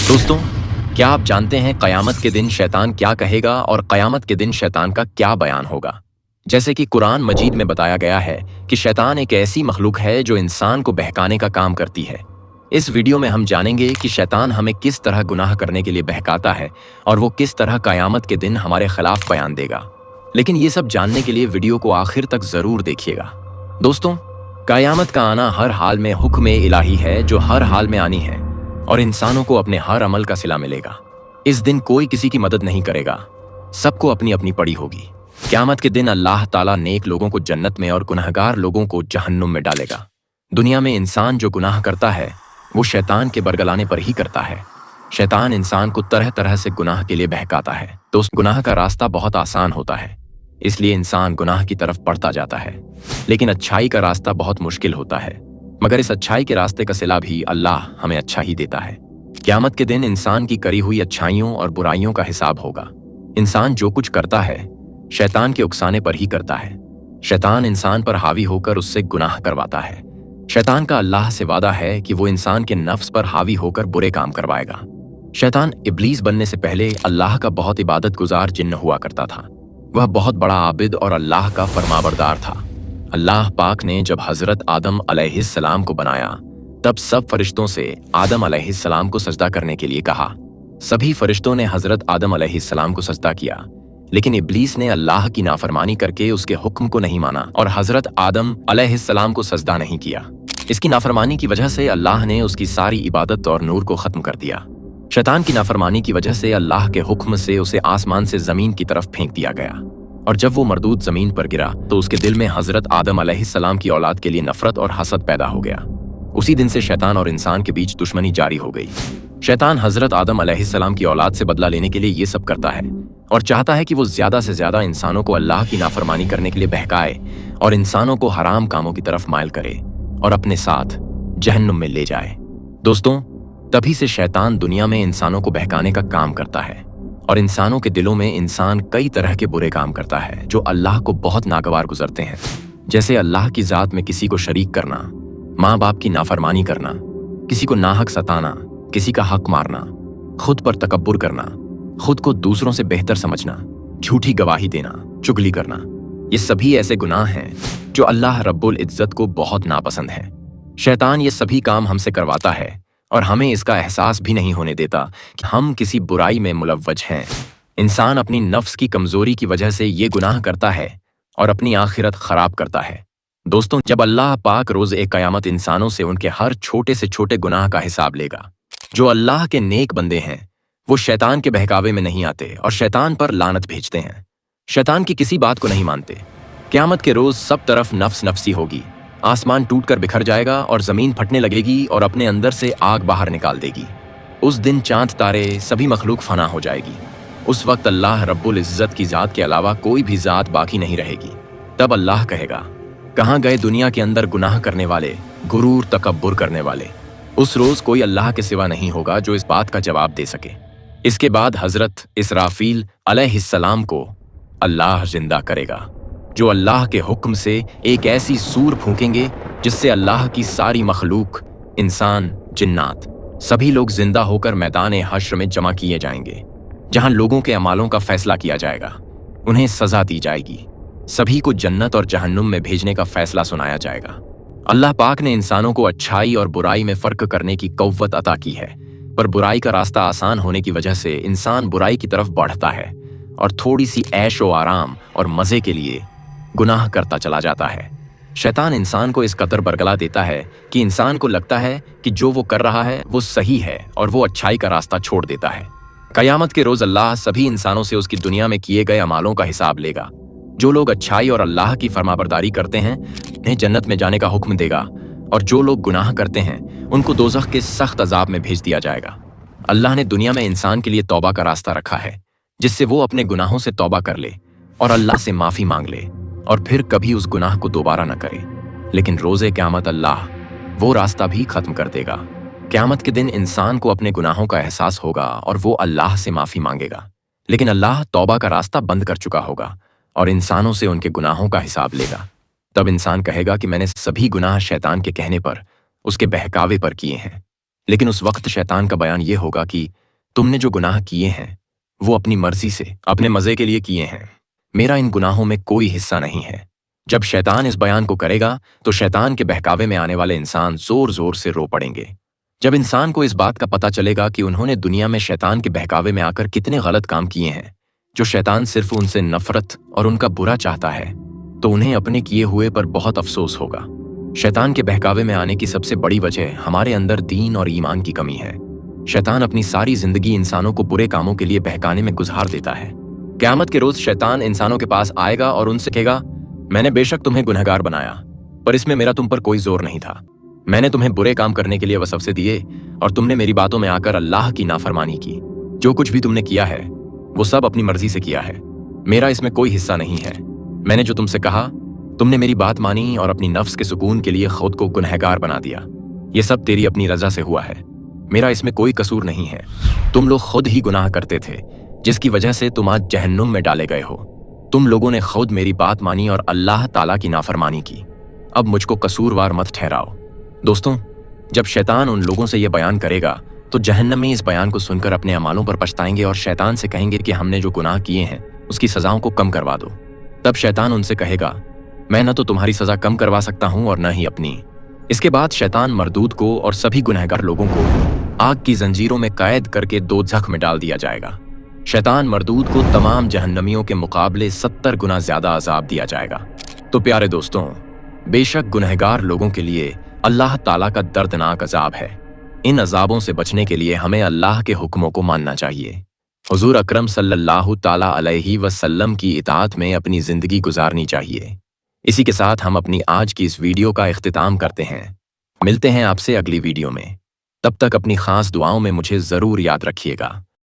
दोस्तों, क्या आप जानते हैं क़यामत के दिन शैतान क्या कहेगा और क़यामत के दिन शैतान का क्या बयान होगा? जैसे कि कुरान मजीद में बताया गया है कि शैतान एक ऐसी मखलूक है जो इंसान को बहकाने का काम करती है। इस वीडियो में हम जानेंगे कि शैतान हमें किस तरह गुनाह करने के लिए बहकाता है और वो किस तरह क़यामत के दिन हमारे खिलाफ बयान देगा। लेकिन ये सब जानने के लिए वीडियो को आखिर तक ज़रूर देखिएगा। दोस्तों, क़यामत का आना हर हाल में हुक्म इलाही है जो हर हाल में आनी है और इंसानों को अपने हर अमल का सिला मिलेगा। इस दिन कोई किसी की मदद नहीं करेगा, सबको अपनी अपनी पड़ी होगी। क़यामत के दिन अल्लाह ताला नेक लोगों को जन्नत में और गुनहगार लोगों को जहन्नुम में डालेगा। दुनिया में इंसान जो गुनाह करता है वो शैतान के बरगलाने पर ही करता है। शैतान इंसान को तरह तरह से गुनाह के लिए बहकाता है। तो उस गुनाह का रास्ता बहुत आसान होता है, इसलिए इंसान गुनाह की तरफ बढ़ता जाता है। लेकिन अच्छाई का रास्ता बहुत मुश्किल होता है, मगर इस अच्छाई के रास्ते का सिला भी अल्लाह हमें अच्छा ही देता है। क़यामत के दिन इंसान की करी हुई अच्छाइयों और बुराइयों का हिसाब होगा। इंसान जो कुछ करता है शैतान के उकसाने पर ही करता है। शैतान इंसान पर हावी होकर उससे गुनाह करवाता है। शैतान का अल्लाह से वादा है कि वो इंसान के नफ्स पर हावी होकर बुरे काम करवाएगा। शैतान इब्लीस बनने से पहले अल्लाह का बहुत इबादत गुजार जिन्न हुआ करता था। वह बहुत बड़ा आबिद और अल्लाह का फरमाबरदार था। अल्लाह पाक ने जब हजरत आदम अलैहिस्सलाम को बनाया तब सब फरिश्तों से आदम अलैहिस्सलाम को सजदा करने के लिए कहा। सभी फरिश्तों ने हजरत आदम अलैहिस्सलाम को सजदा किया, लेकिन इब्लीस ने अल्लाह की नाफरमानी करके उसके हुक्म को नहीं माना और हजरत आदम अलैहिस्सलाम को सजदा नहीं किया। इसकी नाफरमानी की वजह से अल्लाह ने उसकी सारी इबादत और नूर को खत्म कर दिया। शैतान की नाफरमानी की वजह से अल्लाह के हुक्म से उसे आसमान से जमीन की तरफ फेंक दिया गया और जब वो मरदूद जमीन पर गिरा तो उसके दिल में हजरत आदम अलैहिस्सलाम की औलाद के लिए नफरत और हसद पैदा हो गया। उसी दिन से शैतान और इंसान के बीच दुश्मनी जारी हो गई। शैतान हजरत आदम अलैहिस्सलाम की औलाद से बदला लेने के लिए ये सब करता है और चाहता है कि वो ज्यादा से ज्यादा इंसानों को अल्लाह की नाफरमानी करने के लिए बहकाए और इंसानों को हराम कामों की तरफ माइल करे और अपने साथ जहन्नुम में ले जाए। दोस्तों, तभी से शैतान दुनिया में इंसानों को बहकाने का काम करता है और इंसानों के दिलों में इंसान कई तरह के बुरे काम करता है जो अल्लाह को बहुत नागवार गुजरते हैं। जैसे अल्लाह की जात में किसी को शरीक करना, माँ बाप की नाफरमानी करना, किसी को नाहक सताना, किसी का हक मारना, खुद पर तकब्बुर करना, खुद को दूसरों से बेहतर समझना, झूठी गवाही देना, चुगली करना। ये सभी ऐसे गुनाह हैं जो अल्लाह रब्बुल इज्जत को बहुत नापसंद है। शैतान ये सभी काम हमसे करवाता है और हमें इसका एहसास भी नहीं होने देता कि हम किसी बुराई में मुलव्वज हैं। इंसान अपनी नफ्स की कमजोरी की वजह से ये गुनाह करता है और अपनी आखिरत खराब करता है। दोस्तों, जब अल्लाह पाक रोज़ एक क़यामत इंसानों से उनके हर छोटे से छोटे गुनाह का हिसाब लेगा, जो अल्लाह के नेक बंदे हैं वो शैतान के बहकावे में नहीं आते और शैतान पर लानत भेजते हैं। शैतान की किसी बात को नहीं मानते। क़यामत के रोज़ सब तरफ नफ्स नफ्सी होगी। आसमान टूटकर बिखर जाएगा और जमीन फटने लगेगी और अपने अंदर से आग बाहर निकाल देगी। उस दिन चांद तारे सभी मखलूक फना हो जाएगी। उस वक्त अल्लाह रब्बुल इज्जत की जात के अलावा कोई भी जात बाकी नहीं रहेगी। तब अल्लाह कहेगा, कहाँ गए दुनिया के अंदर गुनाह करने वाले, गुरूर तकब्बुर करने वाले। उस रोज कोई अल्लाह के सिवा नहीं होगा जो इस बात का जवाब दे सके। इसके बाद हजरत इसराफील अलैहिस्सलाम को अल्लाह जिंदा करेगा, जो अल्लाह के हुक्म से एक ऐसी सूर फूंकेंगे जिससे अल्लाह की सारी मखलूक, इंसान, जिन्नात, सभी लोग जिंदा होकर मैदान हश्र में जमा किए जाएंगे, जहां लोगों के अमालों का फैसला किया जाएगा। उन्हें सजा दी जाएगी। सभी को जन्नत और जहन्नुम में भेजने का फैसला सुनाया जाएगा। अल्लाह पाक ने इंसानों को अच्छाई और बुराई में फर्क करने की कव्वत अता की है, पर बुराई का रास्ता आसान होने की वजह से इंसान बुराई की तरफ बढ़ता है और थोड़ी सी ऐश व आराम और मजे के लिए गुनाह करता चला जाता है। शैतान इंसान को इस कदर बरगला देता है कि इंसान को लगता है कि जो वो कर रहा है वो सही है और वो अच्छाई का रास्ता छोड़ देता है। क़यामत के रोज अल्लाह सभी इंसानों से उसकी दुनिया में किए गए अमालों का हिसाब लेगा। जो लोग अच्छाई और अल्लाह की फरमाबरदारी करते हैं उन्हें जन्नत में जाने का हुक्म देगा और जो लोग गुनाह करते हैं उनको दोज़ख के सख्त अजाब में भेज दिया जाएगा। अल्लाह ने दुनिया में इंसान के लिए तौबा का रास्ता रखा है, जिससे वो अपने गुनाहों से तौबा कर ले और अल्लाह से माफ़ी मांग ले और फिर कभी उस गुनाह को दोबारा न करे। लेकिन रोज़े क़यामत अल्लाह वो रास्ता भी खत्म कर देगा। क़यामत के दिन इंसान को अपने गुनाहों का एहसास होगा और वो अल्लाह से माफ़ी मांगेगा, लेकिन अल्लाह तौबा का रास्ता बंद कर चुका होगा और इंसानों से उनके गुनाहों का हिसाब लेगा। तब इंसान कहेगा कि मैंने सभी गुनाह शैतान के कहने पर, उसके बहकावे पर किए हैं। लेकिन उस वक्त शैतान का बयान ये होगा कि तुमने जो गुनाह किए हैं वो अपनी मर्जी से, अपने मजे के लिए किए हैं, मेरा इन गुनाहों में कोई हिस्सा नहीं है। जब शैतान इस बयान को करेगा तो शैतान के बहकावे में आने वाले इंसान जोर जोर से रो पड़ेंगे। जब इंसान को इस बात का पता चलेगा कि उन्होंने दुनिया में शैतान के बहकावे में आकर कितने गलत काम किए हैं, जो शैतान सिर्फ उनसे नफरत और उनका बुरा चाहता है, तो उन्हें अपने किए हुए पर बहुत अफसोस होगा। शैतान के बहकावे में आने की सबसे बड़ी वजह हमारे अंदर दीन और ईमान की कमी है। शैतान अपनी सारी जिंदगी इंसानों को बुरे कामों के लिए बहकाने में गुजार देता है। क़यामत के रोज शैतान इंसानों के पास आएगा और उनसे कहेगा, मैंने बेशक तुम्हें गुनहगार बनाया, पर इसमें मेरा तुम पर कोई जोर नहीं था। मैंने तुम्हें बुरे काम करने के लिए वसवसे दिए और तुमने मेरी बातों में आकर अल्लाह की नाफरमानी की। जो कुछ भी तुमने किया है वो सब अपनी मर्जी से किया है, मेरा इसमें कोई हिस्सा नहीं है। मैंने जो तुमसे कहा तुमने मेरी बात मानी और अपनी नफ्स के सुकून के लिए खुद को गुनहगार बना दिया। ये सब तेरी अपनी रजा से हुआ है, मेरा इसमें कोई कसूर नहीं है। तुम लोग खुद ही गुनाह करते थे जिसकी वजह से तुम आज जहन्नुम में डाले गए हो। तुम लोगों ने खुद मेरी बात मानी और अल्लाह ताला की नाफरमानी की। अब मुझको कसूरवार मत ठहराओ। दोस्तों, जब शैतान उन लोगों से यह बयान करेगा तो जहन्नमी इस बयान को सुनकर अपने अमालों पर पछताएंगे और शैतान से कहेंगे कि हमने जो गुनाह किए हैं उसकी सजाओं को कम करवा दो। तब शैतान उनसे कहेगा, मैं न तो तुम्हारी सजा कम करवा सकता हूं और न ही अपनी। इसके बाद शैतान मरदूद को और सभी गुनहगार लोगों को आग की जंजीरों में कैद करके दोज़ख में डाल दिया जाएगा। शैतान मरदूद को तमाम जहन्नमियों के मुकाबले 70 गुना ज्यादा अजाब दिया जाएगा। तो प्यारे दोस्तों, बेशक गुनहगार लोगों के लिए अल्लाह ताला का दर्दनाक अजाब है। इन अजाबों से बचने के लिए हमें अल्लाह के हुक्मों को मानना चाहिए, हुजूर अकरम सल्लल्लाहु ताला अलैहि वसल्लम की इताअत में अपनी जिंदगी गुजारनी चाहिए। इसी के साथ हम अपनी आज की इस वीडियो का इख्तिताम करते हैं। मिलते हैं आपसे अगली वीडियो में। तब तक अपनी खास दुआओं में मुझे जरूर याद रखिएगा।